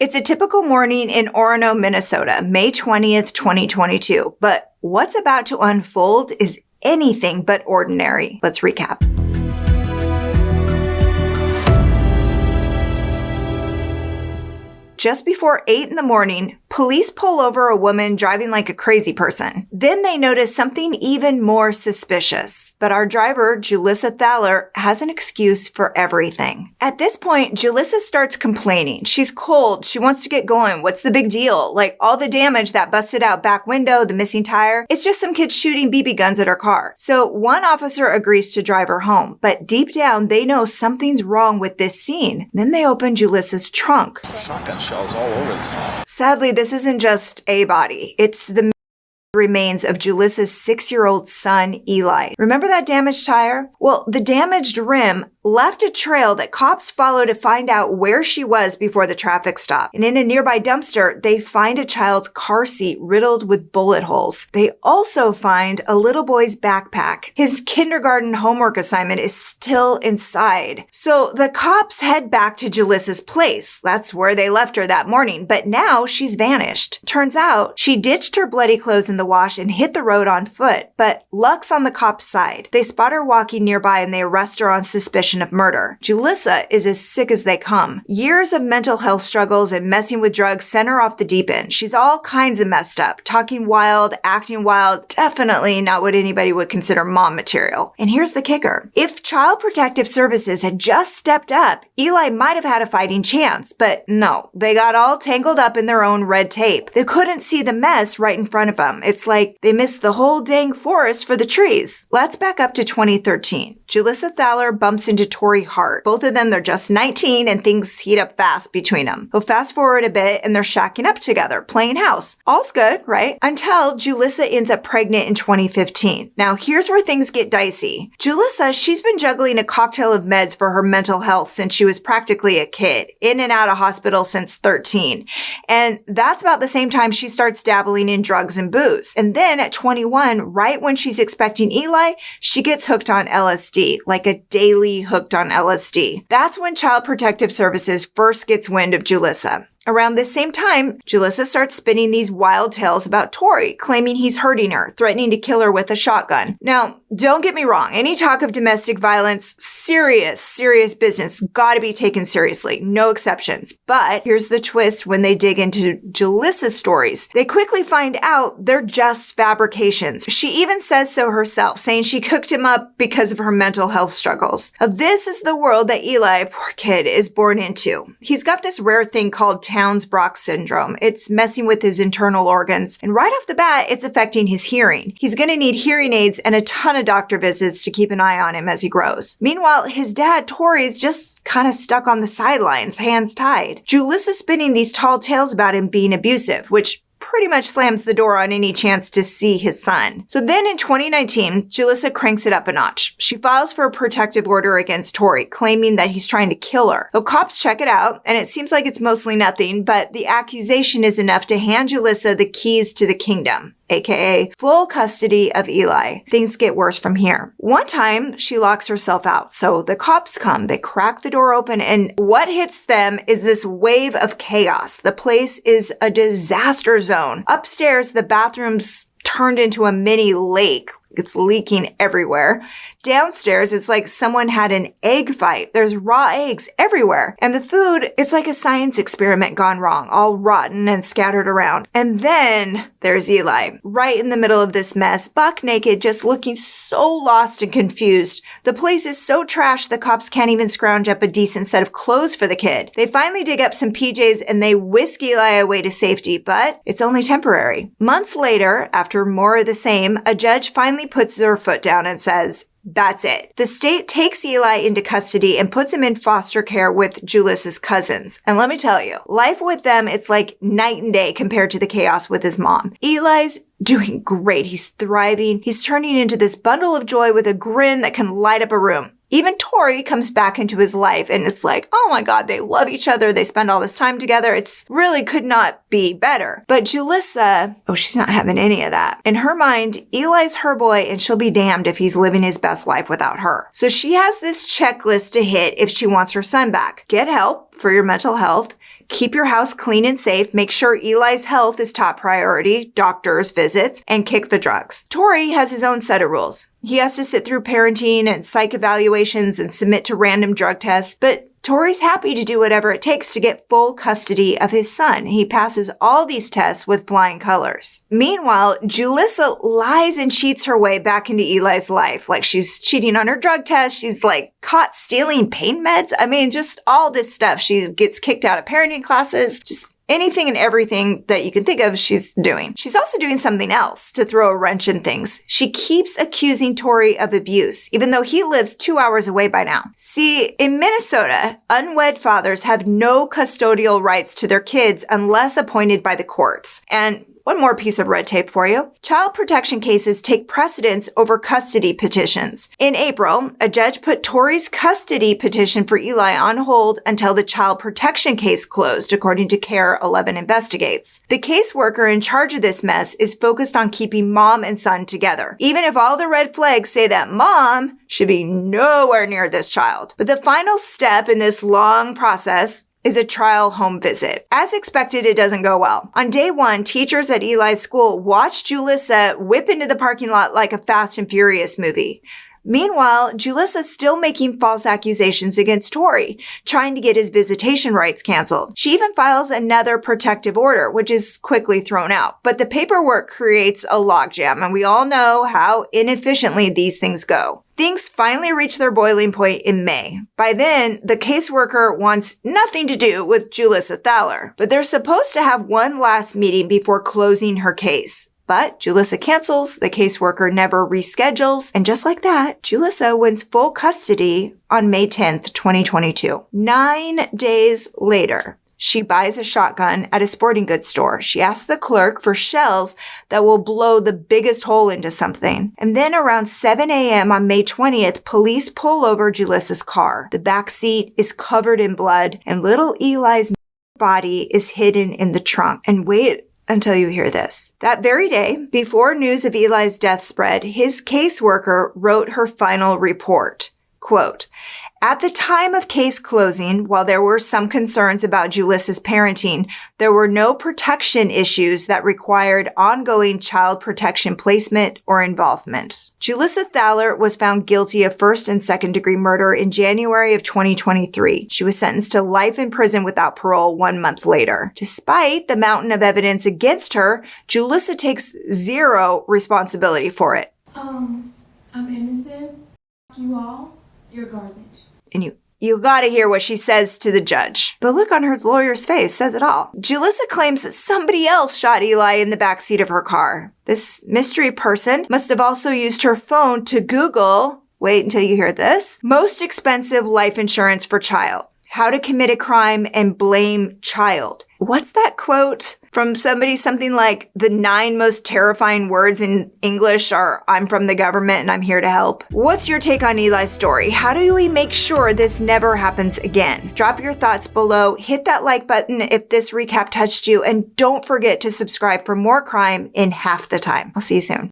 It's a typical morning in Orono, Minnesota, May 20th, 2022. But what's about to unfold is anything but ordinary. Let's recap. Just before 8 in the morning, police pull over a woman driving like a crazy person. Then they notice something even more suspicious. But our driver, Julissa Thaler, has an excuse for everything. At this point, Julissa starts complaining. She's cold. She wants to get going. What's the big deal? Like all the damage, that busted out back window, the missing tire. It's just some kids shooting BB guns at her car. So one officer agrees to drive her home. But deep down, they know something's wrong with this scene. Then they open Julissa's trunk. Shotgun shells all over the scene. Sadly, this isn't just a body. It's the remains of Julissa's 6-year-old son, Eli. Remember that damaged tire? Well, the damaged rim left a trail that cops follow to find out where she was before the traffic stop. And in a nearby dumpster, they find a child's car seat riddled with bullet holes. They also find a little boy's backpack. His kindergarten homework assignment is still inside. So the cops head back to Julissa's place. That's where they left her that morning. But now she's vanished. Turns out she ditched her bloody clothes in the wash and hit the road on foot. But luck's on the cops' side. They spot her walking nearby and they arrest her on suspicion of murder. Julissa is as sick as they come. Years of mental health struggles and messing with drugs sent her off the deep end. She's all kinds of messed up, talking wild, acting wild, definitely not what anybody would consider mom material. And here's the kicker. If Child Protective Services had just stepped up, Eli might have had a fighting chance, but no, they got all tangled up in their own red tape. They couldn't see the mess right in front of them. It's like they missed the whole dang forest for the trees. Let's back up to 2013. Julissa Thaler bumps into Tori Hart. Both of them, they're just 19 and things heat up fast between them. We'll fast forward a bit and they're shacking up together, playing house. All's good, right? Until Julissa ends up pregnant in 2015. Now here's where things get dicey. Julissa, she's been juggling a cocktail of meds for her mental health since she was practically a kid, in and out of hospital since 13. And that's about the same time she starts dabbling in drugs and booze. And then at 21, right when she's expecting Eli, she gets hooked on LSD, like a daily hooked on LSD. That's when Child Protective Services first gets wind of Julissa. Around this same time, Julissa starts spinning these wild tales about Tori, claiming he's hurting her, threatening to kill her with a shotgun. Now, don't get me wrong. Any talk of domestic violence, serious business, gotta be taken seriously. No exceptions. But here's the twist when they dig into Julissa's stories. They quickly find out they're just fabrications. She even says so herself, saying she cooked him up because of her mental health struggles. Now, this is the world that Eli, poor kid, is born into. He's got this rare thing called Townes-Brock syndrome. It's messing with his internal organs, and right off the bat, it's affecting his hearing. He's going to need hearing aids and a ton of doctor visits to keep an eye on him as he grows. Meanwhile, his dad, Tori, is just kind of stuck on the sidelines, hands tied. Julissa's spinning these tall tales about him being abusive, which pretty much slams the door on any chance to see his son. So then in 2019, Julissa cranks it up a notch. She files for a protective order against Tori, claiming that he's trying to kill her. The cops check it out, and it seems like it's mostly nothing, but the accusation is enough to hand Julissa the keys to the kingdom, aka full custody of Eli. Things get worse from here. One time, she locks herself out, so the cops come, they crack the door open, and what hits them is this wave of chaos. The place is a disaster zone. Upstairs, the bathroom's turned into a mini lake. It's leaking everywhere. Downstairs, it's like someone had an egg fight. There's raw eggs everywhere. And the food, it's like a science experiment gone wrong, all rotten and scattered around. And then there's Eli, right in the middle of this mess, buck naked, just looking so lost and confused. The place is so trashed, the cops can't even scrounge up a decent set of clothes for the kid. They finally dig up some PJs and they whisk Eli away to safety, but it's only temporary. Months later, after more of the same, a judge finally puts their foot down and says, that's it. The state takes Eli into custody and puts him in foster care with Julissa's cousins. And let me tell you, life with them, it's like night and day compared to the chaos with his mom. Eli's doing great. He's thriving. He's turning into this bundle of joy with a grin that can light up a room. Even Tori comes back into his life and it's like, oh my God, they love each other. They spend all this time together. It's really could not be better. But Julissa, she's not having any of that. In her mind, Eli's her boy and she'll be damned if he's living his best life without her. So she has this checklist to hit if she wants her son back. Get help for your mental health. keep your house clean and safe, make sure Eli's health is top priority, doctors, visits, and kick the drugs. Tori has his own set of rules. He has to sit through parenting and psych evaluations and submit to random drug tests, but Tori's happy to do whatever it takes to get full custody of his son. He passes all these tests with flying colors. Meanwhile, Julissa lies and cheats her way back into Eli's life. Like, she's cheating on her drug test. She's like caught stealing pain meds. I mean, just all this stuff. She gets kicked out of parenting classes. Just anything and everything that you can think of, she's doing. She's also doing something else to throw a wrench in things. She keeps accusing Tori of abuse, even though he lives 2 hours away by now. See, in Minnesota, unwed fathers have no custodial rights to their kids unless appointed by the courts. And one more piece of red tape for you. Child protection cases take precedence over custody petitions. In April, a judge put Tori's custody petition for Eli on hold until the child protection case closed, according to CARE 11 Investigates. The caseworker in charge of this mess is focused on keeping mom and son together, even if all the red flags say that mom should be nowhere near this child. But the final step in this long process is a trial home visit. As expected, it doesn't go well. On day one, teachers at Eli's school watched Julissa whip into the parking lot like a Fast and Furious movie. Meanwhile, Julissa's still making false accusations against Tori, trying to get his visitation rights canceled. She even files another protective order, which is quickly thrown out. But the paperwork creates a logjam, and we all know how inefficiently these things go. Things finally reach their boiling point in May. By then, the caseworker wants nothing to do with Julissa Thaler, but they're supposed to have one last meeting before closing her case. But Julissa cancels, the caseworker never reschedules, and just like that, Julissa wins full custody on May 10th, 2022. 9 days later, she buys a shotgun at a sporting goods store. She asks the clerk for shells that will blow the biggest hole into something. And then around 7 a.m. on May 20th, police pull over Julissa's car. The back seat is covered in blood, and little Eli's body is hidden in the trunk. And wait until you hear this. That very day, before news of Eli's death spread, his caseworker wrote her final report. Quote, "At the time of case closing, while there were some concerns about Julissa's parenting, there were no protection issues that required ongoing child protection placement or involvement." Julissa Thaler was found guilty of first and second degree murder in January of 2023. She was sentenced to life in prison without parole 1 month later. Despite the mountain of evidence against her, Julissa takes zero responsibility for it. I'm innocent. You all, you're garbage. And you gotta hear what she says to the judge. The look on her lawyer's face says it all. Julissa claims that somebody else shot Eli in the backseat of her car. This mystery person must have also used her phone to Google, wait until you hear this, most expensive life insurance for child. How to commit a crime and blame child. What's that quote from somebody? Something like, the 9 most terrifying words in English are, "I'm from the government and I'm here to help." What's your take on Eli's story? How do we make sure this never happens again? Drop your thoughts below. Hit that like button if this recap touched you. And don't forget to subscribe for more crime in half the time. I'll see you soon.